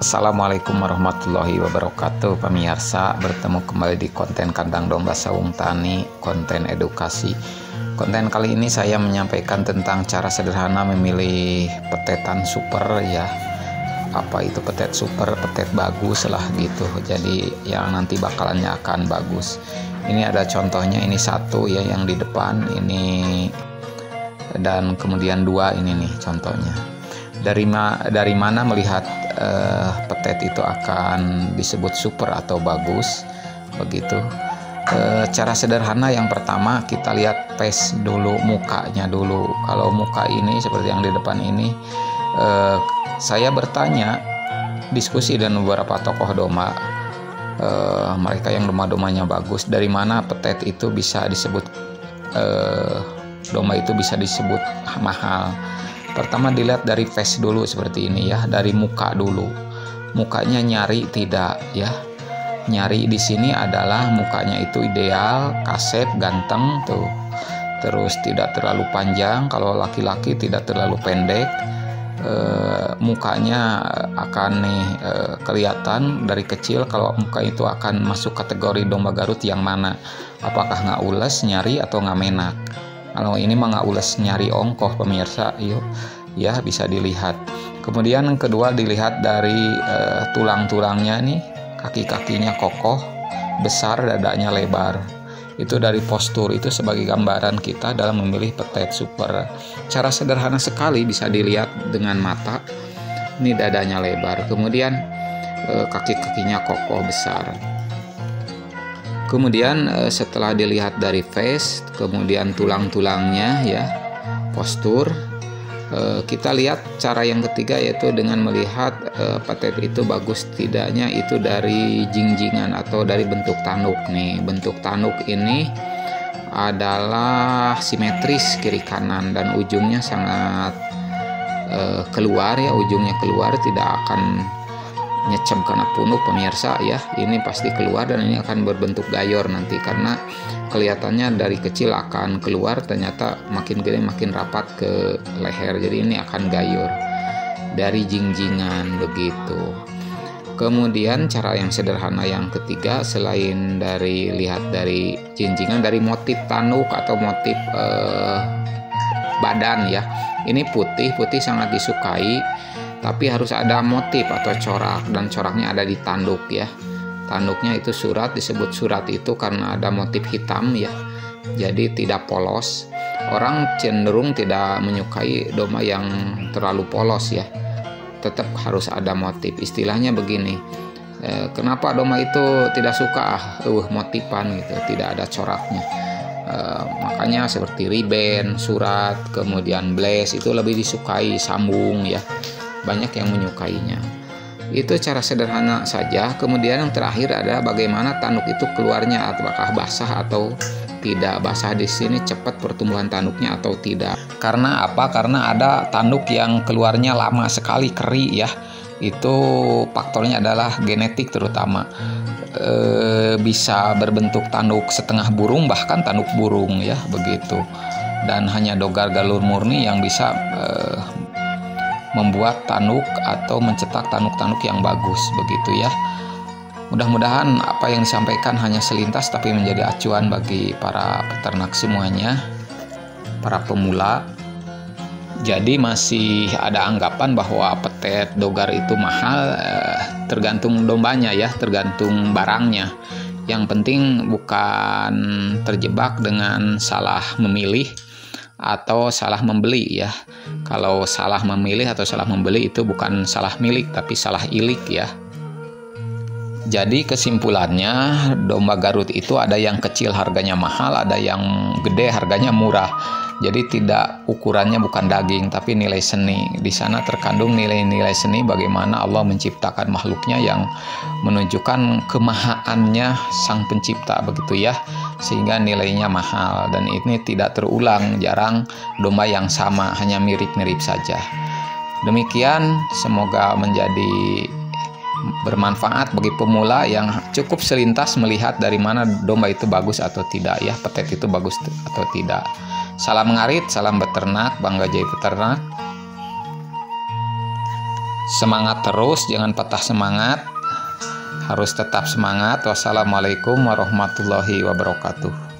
Assalamualaikum warahmatullahi wabarakatuh. Pemirsa, bertemu kembali di konten Kandang Domba Saung Tani, konten edukasi. Konten kali ini saya menyampaikan tentang cara sederhana memilih petetan super ya. Apa itu petet super, petet bagus lah gitu. Jadi yang nanti bakalannya akan bagus. Ini ada contohnya, ini satu ya yang di depan ini, dan kemudian dua ini nih contohnya. Dari mana melihat petet itu akan disebut super atau bagus begitu? Cara sederhana yang pertama, kita lihat face dulu, mukanya dulu. Kalau muka ini seperti yang di depan ini, saya bertanya, diskusi dengan beberapa tokoh domba, mereka yang domba-dombanya bagus, dari mana petet itu bisa disebut domba itu bisa disebut mahal. Pertama dilihat dari face dulu seperti ini ya, dari muka dulu. Mukanya nyari tidak ya. Nyari di sini adalah mukanya itu ideal, kasep, ganteng tuh. Terus tidak terlalu panjang, kalau laki-laki tidak terlalu pendek. Mukanya akan kelihatan dari kecil kalau muka itu akan masuk kategori domba Garut yang mana. Apakah nggak ules, nyari, atau nggak menak. Kalau ini mah nggak ules, nyari, ongkoh pemirsa, yuk ya bisa dilihat. Kemudian yang kedua dilihat dari tulang-tulangnya nih, kaki-kakinya kokoh, besar, dadanya lebar. Itu dari postur, itu sebagai gambaran kita dalam memilih petet super. Cara sederhana sekali, bisa dilihat dengan mata. Ini dadanya lebar, kemudian kaki-kakinya kokoh, besar. Kemudian setelah dilihat dari face, kemudian tulang-tulangnya ya, postur, kita lihat cara yang ketiga, yaitu dengan melihat petet itu bagus tidaknya itu dari jingjingan atau dari bentuk tanduk nih. Bentuk tanduk ini adalah simetris kiri kanan dan ujungnya sangat keluar ya, ujungnya keluar, tidak akan nyecem karena punuk pemirsa ya. Ini pasti keluar dan ini akan berbentuk gayor nanti, karena kelihatannya dari kecil akan keluar, ternyata makin gede makin rapat ke leher, jadi ini akan gayor dari jingjingan begitu. Kemudian cara yang sederhana yang ketiga, selain dari lihat dari jingjingan, dari motif tanduk atau motif badan ya. Ini putih sangat disukai, tapi harus ada motif atau corak, dan coraknya ada di tanduk ya. Tanduknya itu surat, disebut surat itu karena ada motif hitam ya, jadi tidak polos. Orang cenderung tidak menyukai domba yang terlalu polos ya, tetap harus ada motif. Istilahnya begini, kenapa domba itu tidak suka motifan gitu, tidak ada coraknya. Makanya seperti riben, surat, kemudian blaze itu lebih disukai, sambung ya, banyak yang menyukainya. Itu cara sederhana saja. Kemudian yang terakhir adalah bagaimana tanduk itu keluarnya, apakah basah atau tidak. Basah di sini cepat pertumbuhan tanduknya atau tidak. Karena apa? Karena ada tanduk yang keluarnya lama sekali, keri ya. Itu faktornya adalah genetik terutama. Bisa berbentuk tanduk setengah burung, bahkan tanduk burung ya begitu. Dan hanya dogar galur murni yang bisa membuat tanduk atau mencetak tanduk-tanduk yang bagus begitu ya. Mudah-mudahan apa yang disampaikan hanya selintas tapi menjadi acuan bagi para peternak semuanya, para pemula. Jadi masih ada anggapan bahwa petet dogar itu mahal, tergantung dombanya ya, tergantung barangnya. Yang penting bukan terjebak dengan salah memilih atau salah membeli ya. Kalau salah memilih atau salah membeli itu bukan salah milik tapi salah ilik ya. Jadi kesimpulannya, domba Garut itu ada yang kecil harganya mahal, ada yang gede harganya murah. Jadi tidak, ukurannya bukan daging tapi nilai seni. Di sana terkandung nilai-nilai seni, bagaimana Allah menciptakan makhluknya yang menunjukkan kemahaannya Sang Pencipta begitu ya, sehingga nilainya mahal. Dan ini tidak terulang, jarang domba yang sama, hanya mirip-mirip saja. Demikian, semoga menjadi bermanfaat bagi pemula yang cukup selintas melihat dari mana domba itu bagus atau tidak ya, petet itu bagus atau tidak. Salam ngarit, salam beternak, bangga jadi peternak. Semangat terus, jangan patah semangat. Harus tetap semangat. Wassalamualaikum warahmatullahi wabarakatuh.